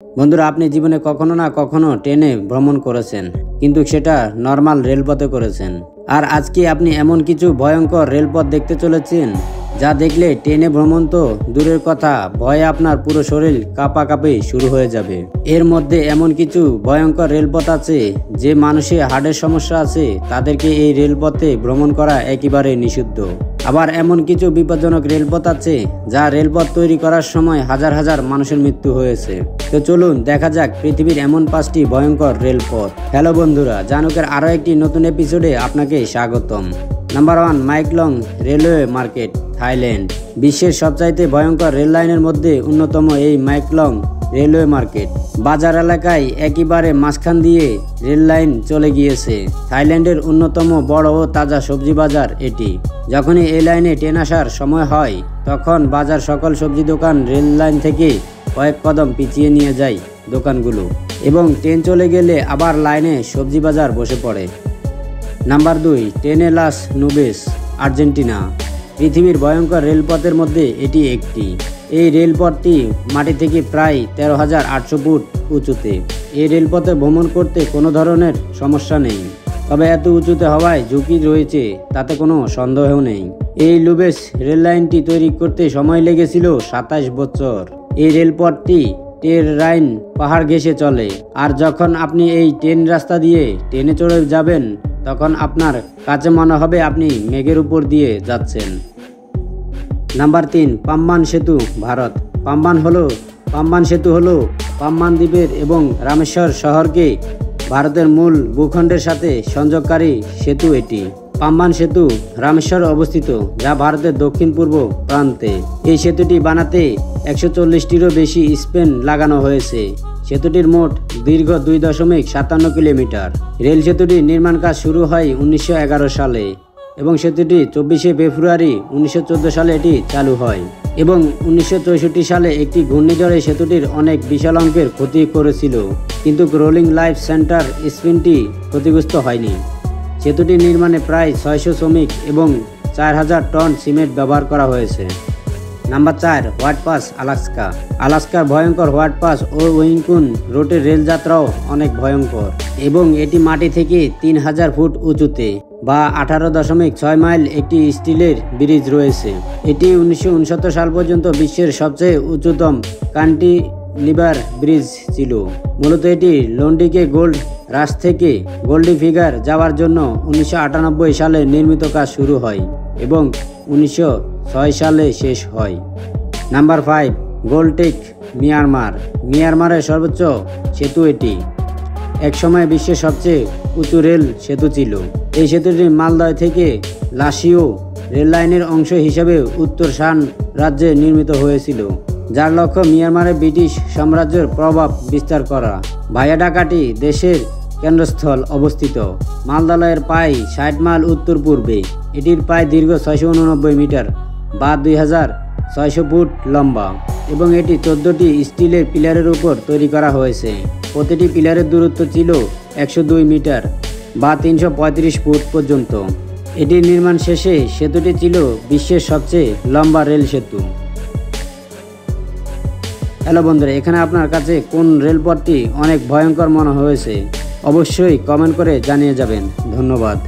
বন্ধুরা, আপনি জীবনে কখনো না কখনো ট্রেনে ভ্রমণ করেছেন, কিন্তু সেটা নর্মাল রেলপথে করেছেন। আর আজকে আপনি এমন কিছু ভয়ঙ্কর রেলপথ দেখতে চলেছেন যা দেখলে ট্রেনে ভ্রমণ তো দূরের কথা, ভয়ে আপনার পুরো শরীর কাঁপাকাঁপি শুরু হয়ে যাবে। এর মধ্যে এমন কিছু ভয়ঙ্কর রেলপথ আছে যে মানুষের হার্টের সমস্যা আছে তাদেরকে এই রেলপথে ভ্রমণ করা একেবারে নিষিদ্ধ। আবার এমন কিছু বিপজ্জনক রেলপথ আছে যা রেলপথ তৈরি করার সময় হাজার হাজার মানুষের মৃত্যু হয়েছে। তো চলুন দেখা যাক পৃথিবীর এমন 5টি ভয়ঙ্কর রেলপথ। হ্যালো বন্ধুরা, জানুকের আরও একটি নতুন এপিসোডে আপনাকে স্বাগতম। Number 1, Maeklong railway market, Thailand. বিশ্বের সবচাইতে ভয়ঙ্কর রেল লাইনের মধ্যে অন্যতম এই মাইকলং রেলওয়ে মার্কেট। বাজার এলাকায় একেবারে মাঝখান দিয়ে রেল লাইন চলে গিয়েছে। থাইল্যান্ডের অন্যতম বড় ও তাজা সবজি বাজার এটি। যখনই এই লাইনে ট্রেন আসার সময় হয় তখন বাজার সকল সবজি দোকান রেল লাইন থেকে কয়েক কদম পিছিয়ে নিয়ে যায় দোকানগুলো, এবং ট্রেন চলে গেলে আবার লাইনে সবজি বাজার বসে পড়ে। নাম্বার 2, ট্রেনে লাস নুবেস, আর্জেন্টিনা। পৃথিবীর ভয়ঙ্কর রেলপথের মধ্যে এটি একটি। এই রেলপথটি মাটি থেকে প্রায় 13,800 ফুট উঁচুতে। এই রেলপথে ভ্রমণ করতে কোনো ধরনের সমস্যা নেই, তবে এত উঁচুতে হওয়ায় ঝুঁকি রয়েছে তাতে কোনো সন্দেহ নেই। এই লুবেস রেল লাইনটি তৈরি করতে সময় লেগেছিল 27 বছর। এই রেলপথটি টেররাইন পাহাড় ঘেঁষে চলে, আর যখন আপনি এই ট্রেন রাস্তা দিয়ে ট্রেনে চড়ে যাবেন তখন আপনার কাছে মনে হবে আপনি মেঘের উপর দিয়ে যাচ্ছেন। নাম্বার 3, পাম্বান সেতু, ভারত। পাম্বান সেতু হলো পাম্বান দ্বীপের এবং রামেশ্বর শহরকে ভারতের মূল ভূখণ্ডের সাথে সংযোগকারী সেতু এটি। পাম্বান সেতু রামেশ্বর অবস্থিত, যা ভারতের দক্ষিণ পূর্ব প্রান্তে। এই সেতুটি বানাতে 140টিরও বেশি স্পেন লাগানো হয়েছে। সেতুটির মোট দীর্ঘ 2.57 কিলোমিটার। রেল সেতুটির নির্মাণ কাজ শুরু হয় 1911 সালে এবং সেতুটি 24 ফেব্রুয়ারি 1914 সালে এটি চালু হয়, এবং 1964 সালে একটি ঘূর্ণিঝড়ে সেতুটির অনেক বিশাল অঙ্কের ক্ষতি করেছিল, কিন্তু রোলিং লাইফ সেন্টার স্পিনটি ক্ষতিগ্রস্ত হয়নি। সেতুটি নির্মাণে প্রায় 600 শ্রমিক এবং 4000 টন সিমেন্ট ব্যবহার করা হয়েছে। Number 4, White Pass, Alaska. আলাস্কার ভয়ঙ্কর হোয়াইট পাস ও উইনকুন রোডের রেলযাত্রাও অনেক ভয়ঙ্কর, এবং এটি মাটি থেকে 3000 ফুট উঁচুতে বা 18.6 মাইল একটি স্টিলের ব্রিজ রয়েছে। এটি 1969 সাল পর্যন্ত বিশ্বের সবচেয়ে উচ্চতম ক্যান্টিলিভার ব্রিজ ছিল। মূলত এটি লন্ডিকে গোল্ড রাশ থেকে গোল্ডি ফিগার যাওয়ার জন্য 1998 সালে নির্মিত কাজ শুরু হয় এবং 1906 সালে শেষ হয়। Number 5, Gokteik, Myanmar. মিয়ানমারের সর্বোচ্চ সেতু এটি। একসময় বিশ্বের সবচেয়ে উঁচু রেল সেতু ছিল। এই সেতুটি মালদহ থেকে লাসিও রেল লাইনের অংশ হিসেবে উত্তর শান রাজ্যে নির্মিত হয়েছিল, যার লক্ষ্য মিয়ানমারে ব্রিটিশ সাম্রাজ্যের প্রভাব বিস্তার করা। ভাইয়াডাকাটি দেশের কেন্দ্রস্থল অবস্থিত। মালদহের প্রায় 60 মাইল উত্তর পূর্বে। এটির প্রায় দীর্ঘ 689 মিটার বা 2600 ফুট লম্বা, এবং এটি 14টি স্টিলের পিলারের উপর তৈরি করা হয়েছে। প্রতিটি পিলারের দূরত্ব ছিল 102 মিটার বা 335 ফুট পর্যন্ত। এটির নির্মাণ শেষে সেতুটি ছিল বিশ্বের সবচেয়ে লম্বা রেল সেতু। হ্যালো বন্ধুরা, এখানে আপনার কাছে কোন রেলপথটি অনেক ভয়ঙ্কর মনে হয়েছে অবশ্যই কমেন্ট করে জানিয়ে যাবেন। ধন্যবাদ।